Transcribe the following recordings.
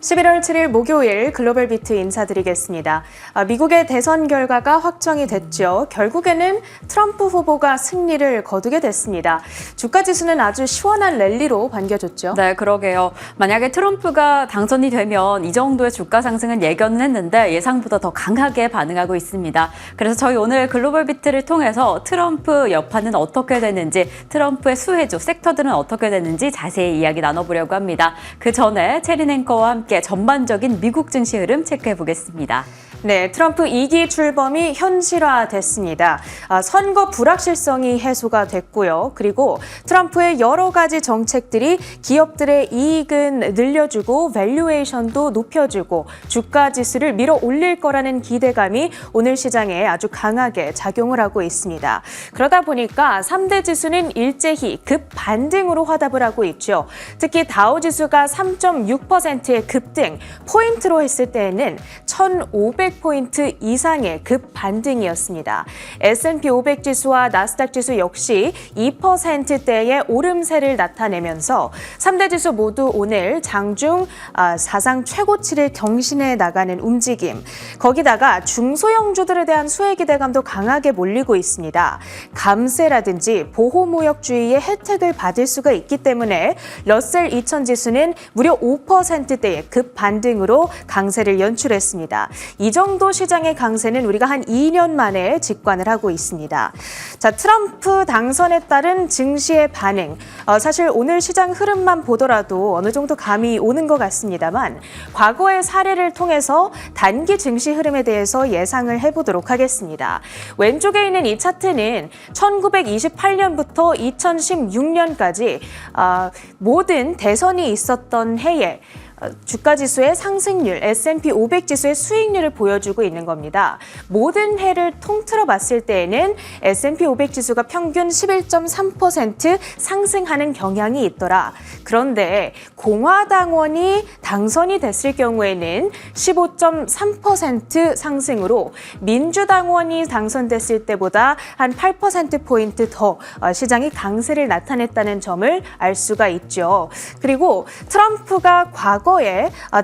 11월 7일 목요일 글로벌 비트 인사드리겠습니다. 미국의 대선 결과가 확정이 됐죠. 결국에는 트럼프 후보가 승리를 거두게 됐습니다. 주가 지수는 아주 시원한 랠리로 반겨줬죠. 네, 그러게요. 만약에 트럼프가 당선이 되면 이 정도의 주가 상승은 예견은 했는데 예상보다 더 강하게 반응하고 있습니다. 그래서 저희 오늘 글로벌 비트를 통해서 트럼프 여파는 어떻게 되는지, 트럼프의 수혜주 섹터들은 어떻게 되는지 자세히 이야기 나눠보려고 합니다. 그 전에 체린 앵커와 함께 전반적인 미국 증시 흐름 체크해 보겠습니다. 네, 트럼프 2기 출범이 현실화됐습니다. 선거 불확실성이 해소가 됐고요. 그리고 트럼프의 여러 가지 정책들이 기업들의 이익은 늘려주고 밸류에이션도 높여주고 주가 지수를 밀어 올릴 거라는 기대감이 오늘 시장에 아주 강하게 작용을 하고 있습니다. 그러다 보니까 3대 지수는 일제히 급반등으로 화답을 하고 있죠. 특히 다우 지수가 3.6%의 급등, 포인트로 했을 때에는 1,500포인트 이상의 급반등이었습니다. S&P 500 지수와 나스닥 지수 역시 2%대의 오름세를 나타내면서 3대 지수 모두 오늘 장중 사상 최고치를 경신해 나가는 움직임. 거기다가 중소형주들에 대한 수혜 기대감도 강하게 몰리고 있습니다. 감세라든지 보호무역주의의 혜택을 받을 수가 있기 때문에 러셀 2000 지수는 무려 5%대의 급반등으로 강세를 연출했습니다. 이 정도 시장의 강세는 우리가 한 2년 만에 직관을 하고 있습니다. 자, 트럼프 당선에 따른 증시의 반응. 사실 오늘 시장 흐름만 보더라도 어느 정도 감이 오는 것 같습니다만 과거의 사례를 통해서 단기 증시 흐름에 대해서 예상을 해보도록 하겠습니다. 왼쪽에 있는 이 차트는 1928년부터 2016년까지 모든 대선이 있었던 해에 주가지수의 상승률, S&P 500 지수의 수익률을 보여주고 있는 겁니다. 모든 해를 통틀어 봤을 때에는 S&P 500 지수가 평균 11.3% 상승하는 경향이 있더라. 그런데 공화당원이 당선이 됐을 경우에는 15.3% 상승으로 민주당원이 당선됐을 때보다 한 8%포인트 더 시장이 강세를 나타냈다는 점을 알 수가 있죠. 그리고 트럼프가 과거에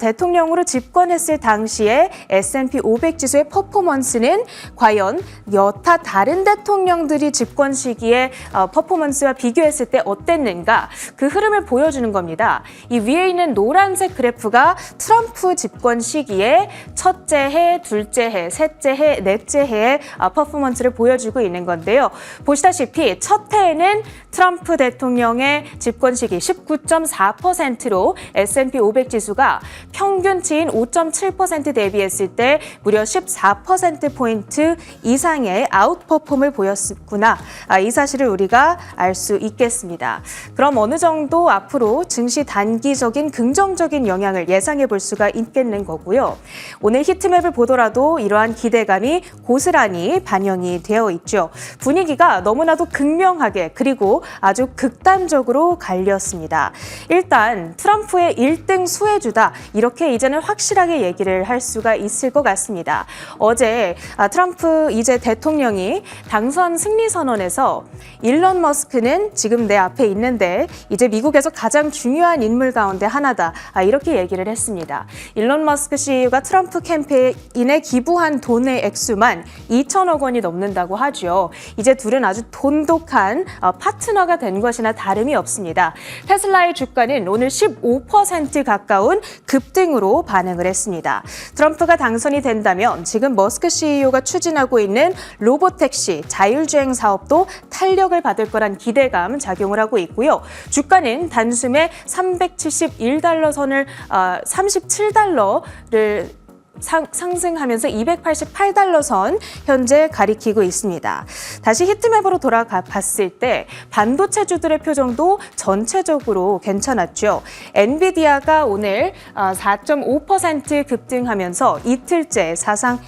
대통령으로 집권했을 당시에 S&P 500 지수의 퍼포먼스는 과연 여타 다른 대통령들이 집권 시기에 퍼포먼스와 비교했을 때 어땠는가, 그 흐름을 보여주는 겁니다. 이 위에 있는 노란색 그래프가 트럼프 집권 시기에 첫째 해, 둘째 해, 셋째 해, 넷째 해의 퍼포먼스를 보여주고 있는 건데요. 보시다시피 첫 해에는 트럼프 대통령의 집권 시기 19.4%로 S&P 500 지수가 평균치인 5.7% 대비했을 때 무려 14%포인트 이상의 아웃퍼폼을 보였구나. 이 사실을 우리가 알 수 있겠습니다. 그럼 어느 정도 앞으로 증시 단기적인 긍정적인 영향을 예상해 볼 수가 있겠는 거고요. 오늘 히트맵을 보더라도 이러한 기대감이 고스란히 반영이 되어 있죠. 분위기가 너무나도 극명하게 그리고 아주 극단적으로 갈렸습니다. 일단 트럼프의 1등 수혜주다, 이렇게 이제는 확실하게 얘기를 할 수가 있을 것 같습니다. 어제 트럼프 이제 대통령이 당선 승리 선언에서 일론 머스크는 지금 내 앞에 있는데 이제 미국에서 가장 중요한 인물 가운데 하나다, 이렇게 얘기를 했습니다. 일론 머스크 CEO가 트럼프 캠페인에 기부한 돈의 액수만 2천억 원이 넘는다고 하죠. 이제 둘은 아주 돈독한 파트너가 된 것이나 다름이 없습니다. 테슬라의 주가는 오늘 15% 가까운 급등으로 반응을 했습니다. 트럼프가 당선이 된다면 지금 머스크 CEO가 추진하고 있는 로보택시, 자율주행 사업도 탄력을 받을 거란 기대감 작용을 하고 있고요. 주가는 단숨에 371달러 선을 37달러를 상승하면서 288달러 선 현재 가리키고 있습니다. 다시 히트맵으로 돌아가 봤을 때 반도체주들의 표정도 전체적으로 괜찮았죠. 엔비디아가 오늘 4.5% 급등하면서 이틀째 사상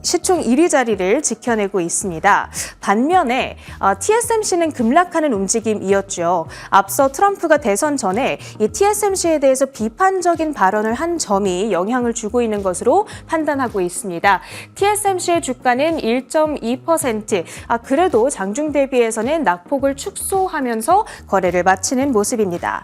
시총 1위 자리를 지켜내고 있습니다. 반면에 TSMC는 급락하는 움직임이었죠. 앞서 트럼프가 대선 전에 이 TSMC에 대해서 비판적인 발언을 한 점이 영향을 주고 있는 것으로 판단하고 있습니다. TSMC의 주가는 1.2%, 그래도 장중 대비해서는 낙폭을 축소하면서 거래를 마치는 모습입니다.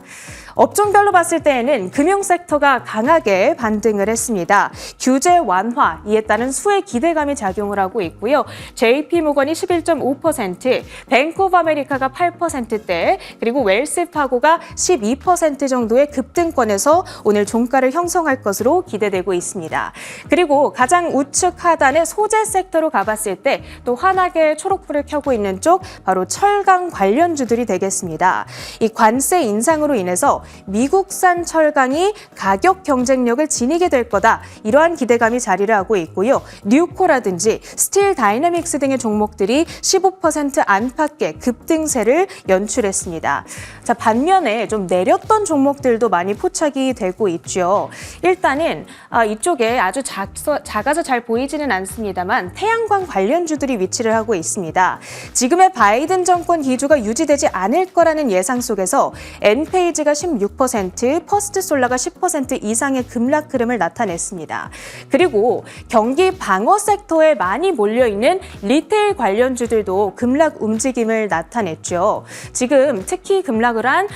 업종별로 봤을 때에는 금융 섹터가 강하게 반등을 했습니다. 규제 완화, 이에 따른 수혜 기대감이 작용을 하고 있고요. JP모건이 11.5%, 뱅크 오브 아메리카가 8%대, 그리고 웰스파고가 12% 정도의 급등권에서 오늘 종가를 형성할 것으로 기대되고 있습니다. 그리고 가장 우측 하단의 소재 섹터로 가봤을 때 또 환하게 초록불을 켜고 있는 쪽 바로 철강 관련주들이 되겠습니다. 이 관세 인상으로 인해서 미국산 철강이 가격 경쟁력을 지니게 될 거다. 이러한 기대감이 자리를 하고 있고요. 뉴코라든지 스틸 다이내믹스 등의 종목들이 15% 안팎의 급등세를 연출했습니다. 자, 반면에 좀 내렸던 종목들도 많이 포착이 되고 있죠. 일단은 이쪽에 아주 작아서 잘 보이지는 않습니다만 태양광 관련주들이 위치를 하고 있습니다. 지금의 바이든 정권 기조가 유지되지 않을 거라는 예상 속에서 엔페이지가 16%, 퍼스트솔라가 10% 이상의 급락 흐름을 나타냈습니다. 그리고 경기 방어 섹터에 많이 몰려있는 리테일 관련주들도 급락 움직임을 나타냈죠. 지금 특히 급락을 한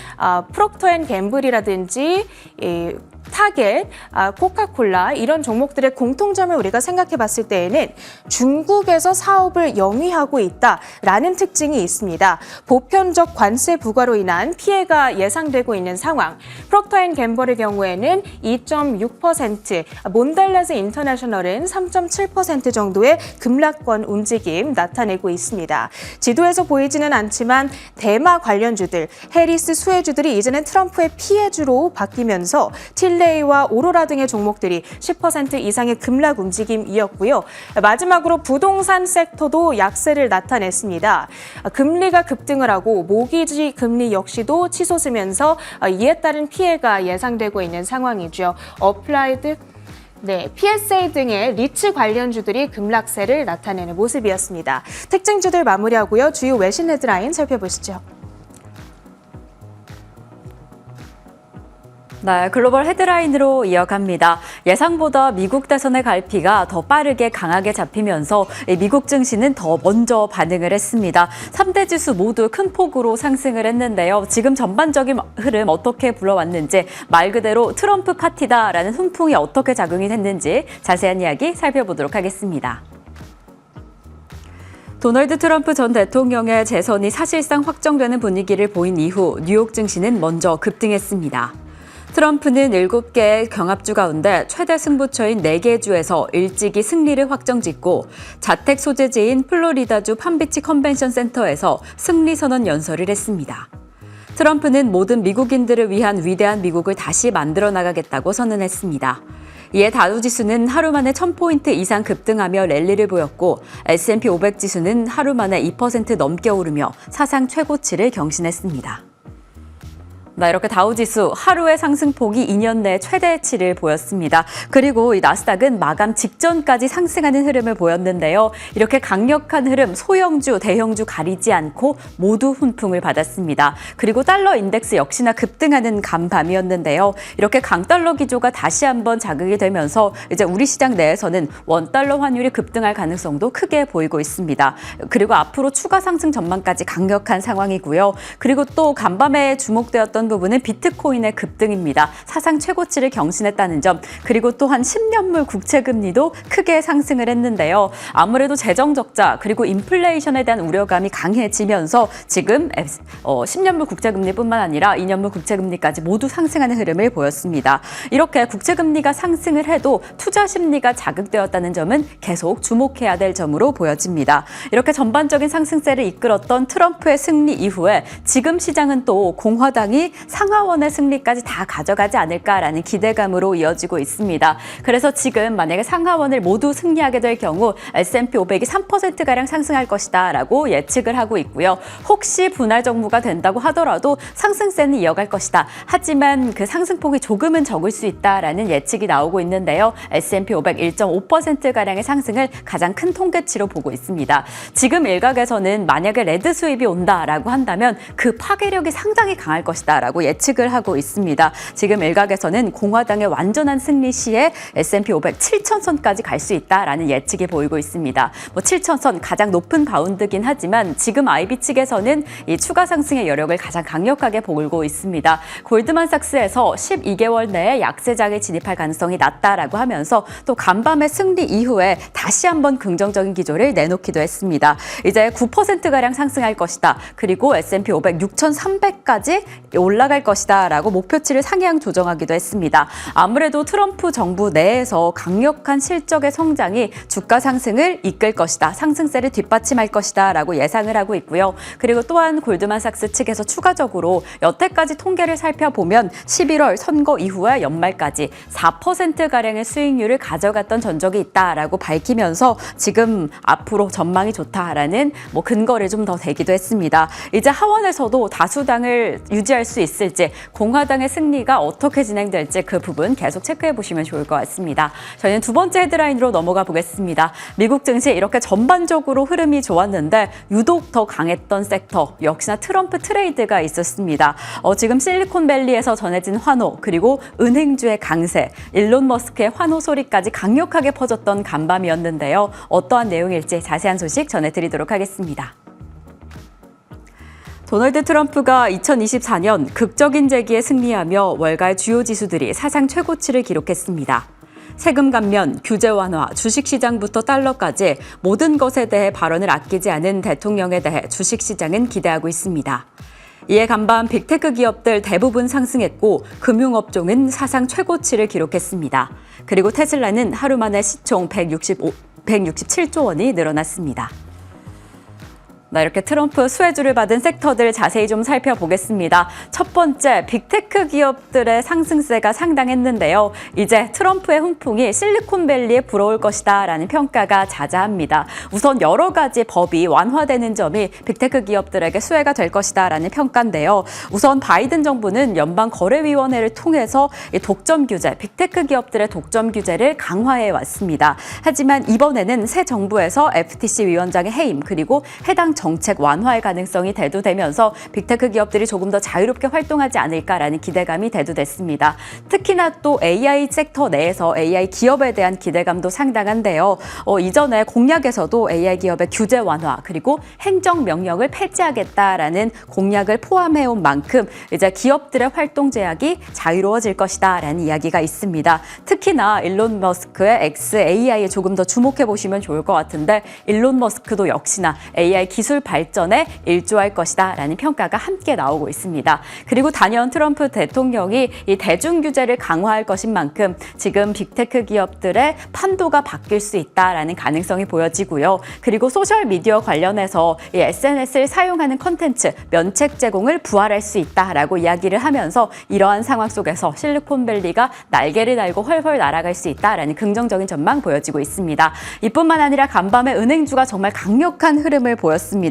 프록터앤갬블이라든지 타겟, 코카콜라 이런 종목들의 공통점을 우리가 생각해 봤을 때에는 중국에서 사업을 영위하고 있다라는 특징이 있습니다. 보편적 관세 부과로 인한 피해가 예상되고 있는 상황. 프록터앤갬블의 경우에는 2.6%, 몬델레즈 인터내셔널은 3.7% 정도의 급락권 움직임 나타내고 있습니다. 지도에서 보이지는 않지만 대마 관련주들, 해리스 수혜주들이 이제는 트럼프의 피해주로 바뀌면서 틸레이와 오로라 등의 종목들이 10% 이상의 급락 움직임이었고요. 마지막으로 부동산 섹터도 약세를 나타냈습니다. 금리가 급등을 하고 모기지 금리 역시도 치솟으면서 이에 따른 피해가 예상되고 있는 상황이죠. 어플라이드 PSA 등의 리츠 관련주들이 급락세를 나타내는 모습이었습니다. 특징주들 마무리하고요. 주요 외신 헤드라인 살펴보시죠. 네, 글로벌 헤드라인으로 이어갑니다. 예상보다 미국 대선의 갈피가 더 빠르게 강하게 잡히면서 미국 증시는 더 먼저 반응을 했습니다. 3대 지수 모두 큰 폭으로 상승을 했는데요. 지금 전반적인 흐름 어떻게 불러왔는지, 말 그대로 트럼프 파티다라는 훈풍이 어떻게 작용이 됐는지 자세한 이야기 살펴보도록 하겠습니다. 도널드 트럼프 전 대통령의 재선이 사실상 확정되는 분위기를 보인 이후 뉴욕 증시는 먼저 급등했습니다. 트럼프는 7개의 경합주 가운데 최대 승부처인 4개 주에서 일찍이 승리를 확정짓고 자택 소재지인 플로리다주 팜비치 컨벤션 센터에서 승리 선언 연설을 했습니다. 트럼프는 모든 미국인들을 위한 위대한 미국을 다시 만들어 나가겠다고 선언했습니다. 이에 다우지수는 하루 만에 1000포인트 이상 급등하며 랠리를 보였고 S&P 500 지수는 하루 만에 2% 넘게 오르며 사상 최고치를 경신했습니다. 이렇게 다우지수 하루의 상승폭이 2년 내 최대치를 보였습니다. 그리고 이 나스닥은 마감 직전까지 상승하는 흐름을 보였는데요. 이렇게 강력한 흐름, 소형주, 대형주 가리지 않고 모두 훈풍을 받았습니다. 그리고 달러 인덱스 역시나 급등하는 간밤이었는데요. 이렇게 강달러 기조가 다시 한번 자극이 되면서 이제 우리 시장 내에서는 원달러 환율이 급등할 가능성도 크게 보이고 있습니다. 그리고 앞으로 추가 상승 전망까지 강력한 상황이고요. 그리고 또 간밤에 주목되었던 부분은 비트코인의 급등입니다. 사상 최고치를 경신했다는 점, 그리고 또한 10년물 국채금리도 크게 상승을 했는데요. 아무래도 재정 적자 그리고 인플레이션에 대한 우려감이 강해지면서 지금 10년물 국채금리뿐만 아니라 2년물 국채금리까지 모두 상승하는 흐름을 보였습니다. 이렇게 국채금리가 상승을 해도 투자 심리가 자극되었다는 점은 계속 주목해야 될 점으로 보여집니다. 이렇게 전반적인 상승세를 이끌었던 트럼프의 승리 이후에 지금 시장은 또 공화당이 상하원의 승리까지 다 가져가지 않을까라는 기대감으로 이어지고 있습니다. 그래서 지금 만약에 상하원을 모두 승리하게 될 경우 S&P 500이 3%가량 상승할 것이다라고 예측을 하고 있고요. 혹시 분할 정부가 된다고 하더라도 상승세는 이어갈 것이다. 하지만 그 상승폭이 조금은 적을 수 있다라는 예측이 나오고 있는데요. S&P 500 1.5%가량의 상승을 가장 큰 통계치로 보고 있습니다. 지금 일각에서는 만약에 레드 수입이 온다라고 한다면 그 파괴력이 상당히 강할 것이다 것이다라고 예측을 하고 있습니다. 지금 일각에서는 공화당의 완전한 승리 시에 S&P 500 7,000선까지 갈 수 있다라는 예측이 보이고 있습니다. 7,000선 가장 높은 바운드긴 하지만 지금 IB 측에서는 이 추가 상승의 여력을 가장 강력하게 보고 있습니다. 골드만삭스에서 12개월 내에 약세장에 진입할 가능성이 낮다라고 하면서 또 간밤의 승리 이후에 다시 한번 긍정적인 기조를 내놓기도 했습니다. 이제 9%가량 상승할 것이다. 그리고 S&P 500 6,300까지 올라갈 것이다 라고 목표치를 상향 조정하기도 했습니다. 아무래도 트럼프 정부 내에서 강력한 실적의 성장이 주가 상승을 이끌 것이다. 상승세를 뒷받침할 것이다 라고 예상을 하고 있고요. 그리고 또한 골드만삭스 측에서 추가적으로 여태까지 통계를 살펴보면 11월 선거 이후에 연말까지 4%가량의 수익률을 가져갔던 전적이 있다라고 밝히면서 지금 앞으로 전망이 좋다라는 근거를 좀 더 대기도 했습니다. 이제 하원에서도 다수당을 유지할 수 있을지 공화당의 승리가 어떻게 진행될지 그 부분 계속 체크해 보시면 좋을 것 같습니다. 저희는 두 번째 헤드라인으로 넘어가 보겠습니다. 미국 증시 이렇게 전반적으로 흐름이 좋았는데 유독 더 강했던 섹터 역시나 트럼프 트레이드가 있었습니다. 지금 실리콘밸리에서 전해진 환호 그리고 은행주의 강세, 일론 머스크의 환호 소리까지 강력하게 퍼졌던 간밤이었는데요. 어떠한 내용일지 자세한 소식 전해드리도록 하겠습니다. 도널드 트럼프가 2024년 극적인 재기에 승리하며 월가의 주요 지수들이 사상 최고치를 기록했습니다. 세금 감면, 규제 완화, 주식시장부터 달러까지 모든 것에 대해 발언을 아끼지 않은 대통령에 대해 주식시장은 기대하고 있습니다. 이에 간밤 빅테크 기업들 대부분 상승했고 금융업종은 사상 최고치를 기록했습니다. 그리고 테슬라는 하루 만에 시총 167조 원이 늘어났습니다. 이렇게 트럼프 수혜주를 받은 섹터들 자세히 좀 살펴보겠습니다. 첫 번째, 빅테크 기업들의 상승세가 상당했는데요. 이제 트럼프의 훈풍이 실리콘밸리에 불어올 것이다 라는 평가가 자자합니다. 우선 여러 가지 법이 완화되는 점이 빅테크 기업들에게 수혜가 될 것이다 라는 평가인데요. 우선 바이든 정부는 연방거래위원회를 통해서 독점 규제, 빅테크 기업들의 독점 규제를 강화해 왔습니다. 하지만 이번에는 새 정부에서 FTC 위원장의 해임 그리고 해당 정책 완화의 가능성이 대두되면서 빅테크 기업들이 조금 더 자유롭게 활동하지 않을까라는 기대감이 대두됐습니다. 특히나 또 AI 섹터 내에서 AI 기업에 대한 기대감도 상당한데요. 이전에 공약에서도 AI 기업의 규제 완화 그리고 행정명령을 폐지하겠다라는 공약을 포함해온 만큼 이제 기업들의 활동 제약이 자유로워질 것이다라는 이야기가 있습니다. 특히나 일론 머스크의 XAI에 조금 더 주목해 보시면 좋을 것 같은데 일론 머스크도 역시나 AI 기술 발전에 일조할 것이다 라는 평가가 함께 나오고 있습니다. 그리고 단연 트럼프 대통령이 이 대중 규제를 강화할 것인 만큼 지금 빅테크 기업들의 판도가 바뀔 수 있다라는 가능성이 보여지고요. 그리고 소셜미디어 관련해서 이 SNS를 사용하는 콘텐츠 면책 제공을 부활할 수 있다라고 이야기를 하면서 이러한 상황 속에서 실리콘밸리가 날개를 달고 훨훨 날아갈 수 있다라는 긍정적인 전망 보여지고 있습니다. 이뿐만 아니라 간밤에 은행주가 정말 강력한 흐름을 보였습니다.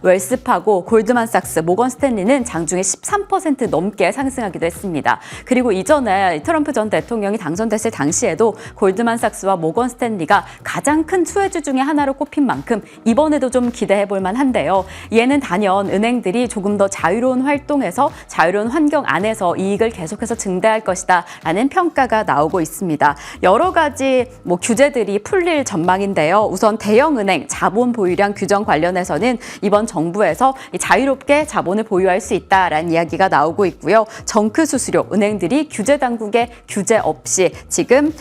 웰스파고, 골드만삭스, 모건스탠리는 장중에 13% 넘게 상승하기도 했습니다. 그리고 이전에 트럼프 전 대통령이 당선됐을 당시에도 골드만삭스와 모건스탠리가 가장 큰 수혜주 중에 하나로 꼽힌 만큼 이번에도 좀 기대해 볼 만한데요. 이에는 단연 은행들이 조금 더 자유로운 활동에서 자유로운 환경 안에서 이익을 계속해서 증대할 것이다 라는 평가가 나오고 있습니다. 여러 가지 규제들이 풀릴 전망인데요. 우선 대형은행 자본 보유량 규정 관련해서는 이번 정부에서 자유롭게 자본을 보유할 수 있다라는 이야기가 나오고 있고요. 정크 수수료, 은행들이 규제 당국의 규제 없이 지금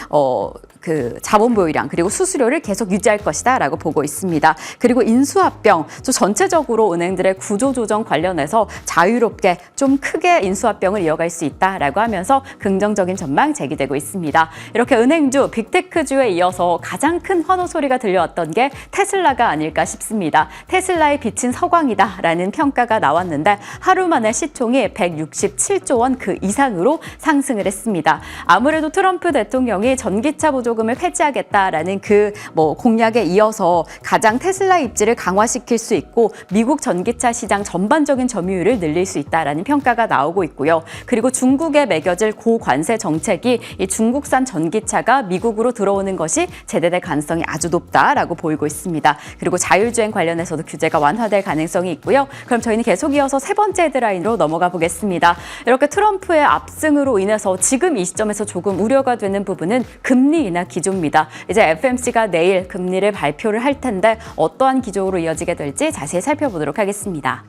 자본 보유량 그리고 수수료를 계속 유지할 것이다라고 보고 있습니다. 그리고 인수합병, 전체적으로 은행들의 구조 조정 관련해서 자유롭게 좀 크게 인수합병을 이어갈 수 있다라고 하면서 긍정적인 전망 제기되고 있습니다. 이렇게 은행주, 빅테크주에 이어서 가장 큰 환호 소리가 들려왔던 게 테슬라가 아닐까 싶습니다. 테슬라의 빛인 서광이다라는 평가가 나왔는데 하루 만에 시총이 167조 원 그 이상으로 상승을 했습니다. 아무래도 트럼프 대통령이 전기차 보조 보조금을 폐지하겠다라는 그 공약에 이어서 가장 테슬라 입지를 강화시킬 수 있고 미국 전기차 시장 전반적인 점유율을 늘릴 수 있다라는 평가가 나오고 있고요. 그리고 중국에 매겨질 고관세 정책이 이 중국산 전기차가 미국으로 들어오는 것이 제대될 가능성이 아주 높다라고 보이고 있습니다. 그리고 자율주행 관련해서도 규제가 완화될 가능성이 있고요. 그럼 저희는 계속 이어서 세 번째 헤드라인으로 넘어가 보겠습니다. 이렇게 트럼프의 압승으로 인해서 지금 이 시점에서 조금 우려가 되는 부분은 금리 인하 기조입니다. 이제 FMC가 내일 금리를 발표를 할 텐데 어떠한 기조로 이어지게 될지 자세히 살펴보도록 하겠습니다.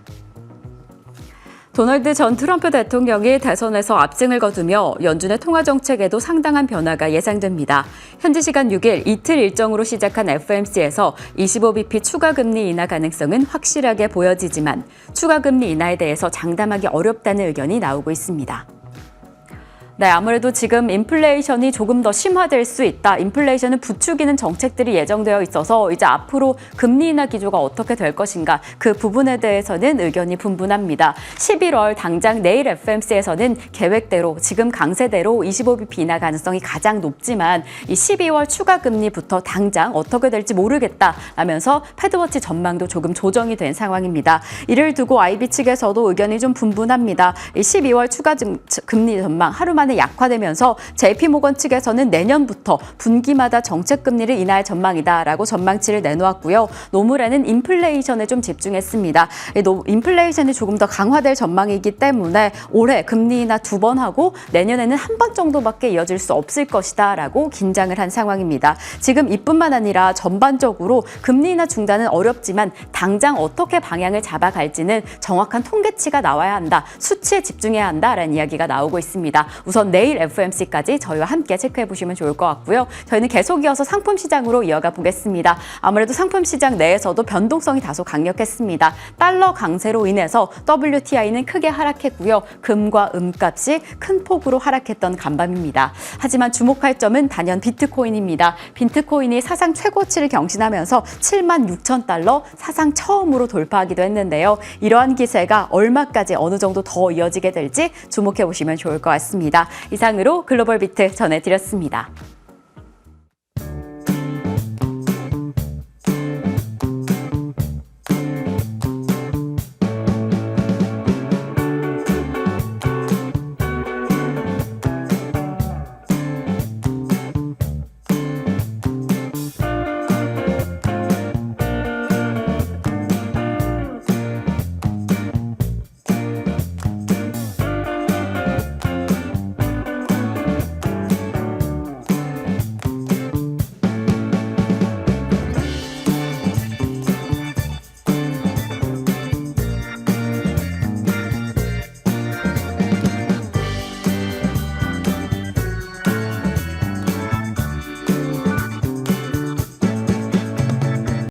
도널드 전 트럼프 대통령이 대선에서 압승을 거두며 연준의 통화 정책에도 상당한 변화가 예상됩니다. 현지 시간 6일 이틀 일정으로 시작한 FOMC에서 25bp 추가 금리 인하 가능성은 확실하게 보여지지만 추가 금리 인하에 대해서 장담하기 어렵다는 의견이 나오고 있습니다. 네, 아무래도 지금 인플레이션이 조금 더 심화될 수 있다. 인플레이션을 부추기는 정책들이 예정되어 있어서 이제 앞으로 금리 인하 기조가 어떻게 될 것인가 그 부분에 대해서는 의견이 분분합니다. 11월 당장 내일 FOMC에서는 계획대로 지금 강세대로 25bp 인하 가능성이 가장 높지만 이 12월 추가 금리부터 당장 어떻게 될지 모르겠다 라면서 패드워치 전망도 조금 조정이 된 상황입니다. 이를 두고 IB 측에서도 의견이 좀 분분합니다. 이 12월 추가 금리 전망 하루 만에 약화되면서 JP모건 측에서는 내년부터 분기마다 정책 금리를 인하할 전망이다라고 전망치를 내놓았고요. 노물에는 인플레이션에 좀 집중했습니다. 인플레이션이 조금 더 강화될 전망이기 때문에 올해 금리 인하 2번 하고 내년에는 한 번 정도밖에 이어질 수 없을 것이다라고 긴장을 한 상황입니다. 지금 이뿐만 아니라 전반적으로 금리 인하 중단은 어렵지만 당장 어떻게 방향을 잡아갈지는 정확한 통계치가 나와야 한다. 수치에 집중해야 한다라는 이야기가 나오고 있습니다. 우선 내일 FOMC까지 저희와 함께 체크해 보시면 좋을 것 같고요. 저희는 계속 이어서 상품 시장으로 이어가 보겠습니다. 아무래도 상품 시장 내에서도 변동성이 다소 강력했습니다. 달러 강세로 인해서 WTI는 크게 하락했고요. 금과 음값이 큰 폭으로 하락했던 간밤입니다. 하지만 주목할 점은 단연 비트코인입니다. 비트코인이 사상 최고치를 경신하면서 76,000달러 사상 처음으로 돌파하기도 했는데요. 이러한 기세가 얼마까지 어느 정도 더 이어지게 될지 주목해 보시면 좋을 것 같습니다. 이상으로 글로벌 비트 전해드렸습니다.